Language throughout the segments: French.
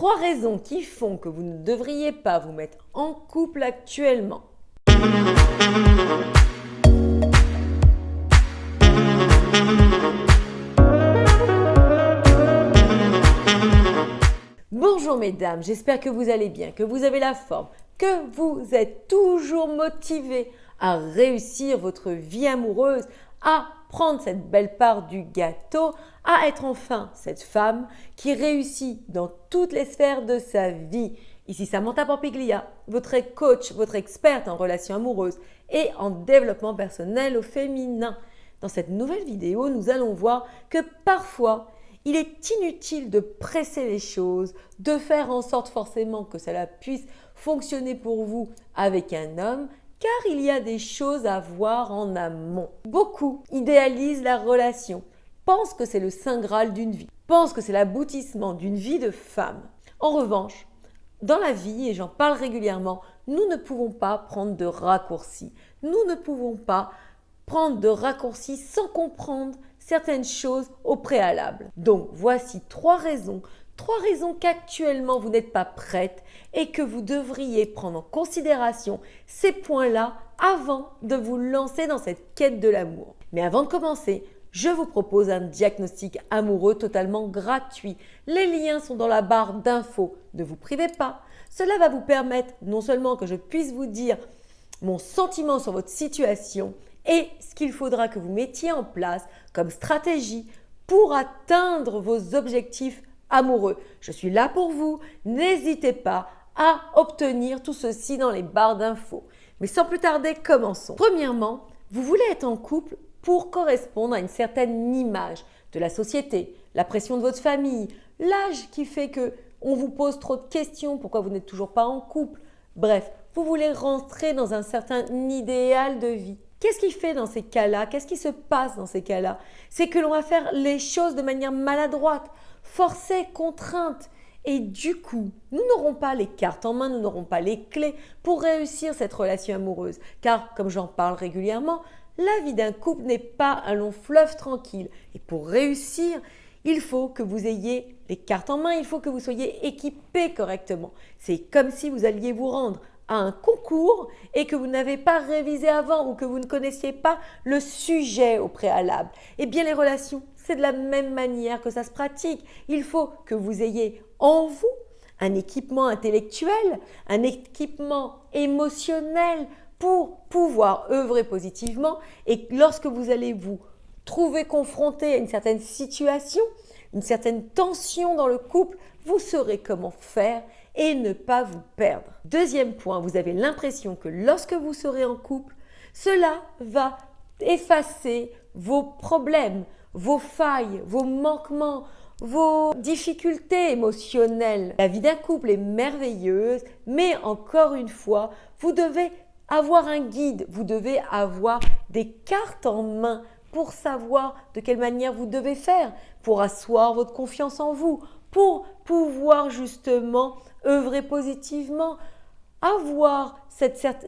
3 raisons qui font que vous ne devriez pas vous mettre en couple actuellement. Bonjour mesdames, j'espère que vous allez bien, que vous avez la forme, que vous êtes toujours motivés à réussir votre vie amoureuse, à prendre cette belle part du gâteau, à être enfin cette femme qui réussit dans toutes les sphères de sa vie. Ici Samantha Pampiglia, votre coach, votre experte en relations amoureuses et en développement personnel au féminin. Dans cette nouvelle vidéo, nous allons voir que parfois, il est inutile de presser les choses, de faire en sorte forcément que cela puisse fonctionner pour vous avec un homme, car il y a des choses à voir en amont. Beaucoup idéalisent la relation, pensent que c'est le saint graal d'une vie, pensent que c'est l'aboutissement d'une vie de femme. En revanche, dans la vie, et j'en parle régulièrement, nous ne pouvons pas prendre de raccourcis. Nous ne pouvons pas prendre de raccourcis sans comprendre certaines choses au préalable. Donc, voici 3 raisons qu'actuellement vous n'êtes pas prête et que vous devriez prendre en considération ces points-là avant de vous lancer dans cette quête de l'amour. Mais avant de commencer, je vous propose un diagnostic amoureux totalement gratuit. Les liens sont dans la barre d'infos. Ne vous privez pas. Cela va vous permettre non seulement que je puisse vous dire mon sentiment sur votre situation et ce qu'il faudra que vous mettiez en place comme stratégie pour atteindre vos objectifs amoureux. Je suis là pour vous. N'hésitez pas à obtenir tout ceci dans les barres d'infos. Mais sans plus tarder, commençons. Premièrement, vous voulez être en couple pour correspondre à une certaine image de la société, la pression de votre famille, l'âge qui fait qu'on vous pose trop de questions, pourquoi vous n'êtes toujours pas en couple. Bref, vous voulez rentrer dans un certain idéal de vie. Qu'est-ce qui fait dans ces cas-là? Qu'est-ce qui se passe dans ces cas-là? C'est que l'on va faire les choses de manière maladroite, forcée, contrainte. Et du coup, nous n'aurons pas les cartes en main, nous n'aurons pas les clés pour réussir cette relation amoureuse. Car, comme j'en parle régulièrement, la vie d'un couple n'est pas un long fleuve tranquille. Et pour réussir, il faut que vous ayez les cartes en main, il faut que vous soyez équipés correctement. C'est comme si vous alliez vous rendre à un concours et que vous n'avez pas révisé avant ou que vous ne connaissiez pas le sujet au préalable. Eh bien, les relations, c'est de la même manière que ça se pratique. Il faut que vous ayez en vous un équipement intellectuel, un équipement émotionnel pour pouvoir œuvrer positivement. Et lorsque vous allez vous trouver confronté à une certaine situation, une certaine tension dans le couple, vous saurez comment faire et ne pas vous perdre. Deuxième point, vous avez l'impression que lorsque vous serez en couple, cela va effacer vos problèmes, vos failles, vos manquements, vos difficultés émotionnelles. La vie d'un couple est merveilleuse, mais encore une fois, vous devez avoir un guide, vous devez avoir des cartes en main pour savoir de quelle manière vous devez faire, pour asseoir votre confiance en vous, pour pouvoir justement œuvrer positivement, avoir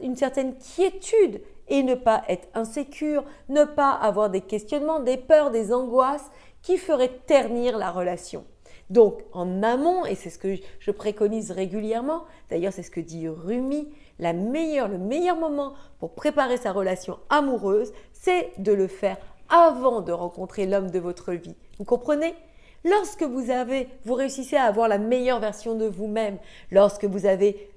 une certaine quiétude et ne pas être insécure, ne pas avoir des questionnements, des peurs, des angoisses qui feraient ternir la relation. Donc en amont, et c'est ce que je préconise régulièrement, d'ailleurs c'est ce que dit Rumi, le meilleur moment pour préparer sa relation amoureuse, c'est de le faire avant de rencontrer l'homme de votre vie. Vous comprenez ? Lorsque vous réussissez à avoir la meilleure version de vous-même, lorsque vous avez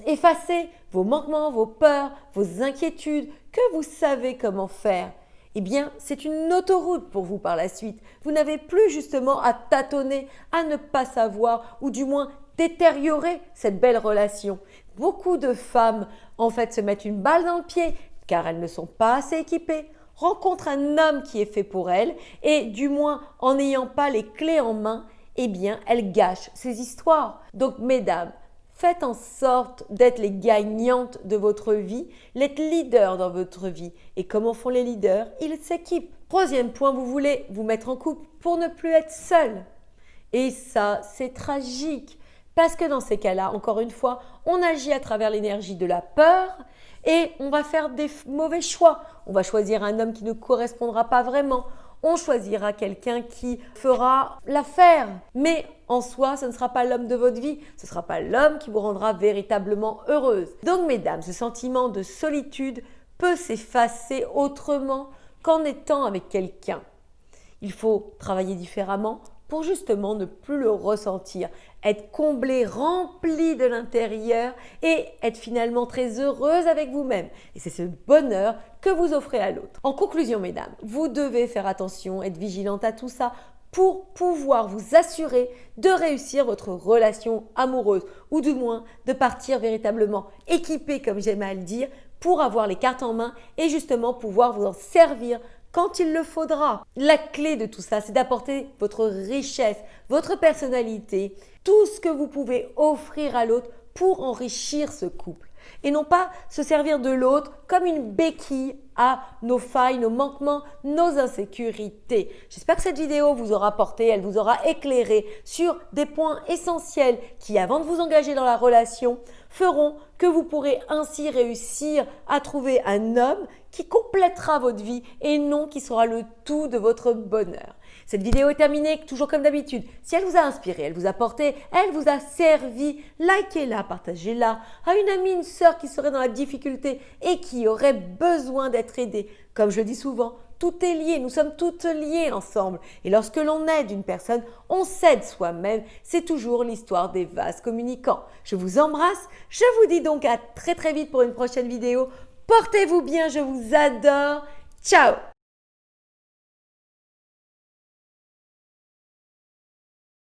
effacé vos manquements, vos peurs, vos inquiétudes, que vous savez comment faire, eh bien, c'est une autoroute pour vous par la suite. Vous n'avez plus justement à tâtonner, à ne pas savoir ou du moins détériorer cette belle relation. Beaucoup de femmes, en fait, se mettent une balle dans le pied car elles ne sont pas assez équipées, rencontrent un homme qui est fait pour elles et du moins en n'ayant pas les clés en main, eh bien, elles gâchent ces histoires. Donc, mesdames, faites en sorte d'être les gagnantes de votre vie, d'être leader dans votre vie. Et comment font les leaders? Ils s'équipent. Troisième point, vous voulez vous mettre en couple pour ne plus être seul. Et ça, c'est tragique. Parce que dans ces cas-là, encore une fois, on agit à travers l'énergie de la peur et on va faire des mauvais choix. On va choisir un homme qui ne correspondra pas vraiment. on choisira quelqu'un qui fera l'affaire. Mais en soi, ce ne sera pas l'homme de votre vie, ce ne sera pas l'homme qui vous rendra véritablement heureuse. Donc mesdames, ce sentiment de solitude peut s'effacer autrement qu'en étant avec quelqu'un. Il faut travailler différemment pour justement ne plus le ressentir, être comblé, rempli de l'intérieur et être finalement très heureuse avec vous-même. Et c'est ce bonheur que vous offrez à l'autre. En conclusion, mesdames, vous devez faire attention, être vigilante à tout ça pour pouvoir vous assurer de réussir votre relation amoureuse ou du moins de partir véritablement équipé, comme j'aime à le dire, pour avoir les cartes en main et justement pouvoir vous en servir quand il le faudra. La clé de tout ça, c'est d'apporter votre richesse, votre personnalité, tout ce que vous pouvez offrir à l'autre pour enrichir ce couple. Et non pas se servir de l'autre comme une béquille à nos failles, nos manquements, nos insécurités. J'espère que cette vidéo vous aura apporté, elle vous aura éclairé sur des points essentiels qui, avant de vous engager dans la relation, feront que vous pourrez ainsi réussir à trouver un homme qui complétera votre vie et non qui sera le tout de votre bonheur. Cette vidéo est terminée, toujours comme d'habitude. Si elle vous a inspiré, elle vous a porté, elle vous a servi, likez-la, partagez-la à une amie, une sœur qui serait dans la difficulté et qui aurait besoin d'être aidée. Comme je le dis souvent, tout est lié, nous sommes toutes liées ensemble. Et lorsque l'on aide une personne, on s'aide soi-même. C'est toujours l'histoire des vases communicants. Je vous embrasse, je vous dis donc à très vite pour une prochaine vidéo. Portez-vous bien, je vous adore. Ciao!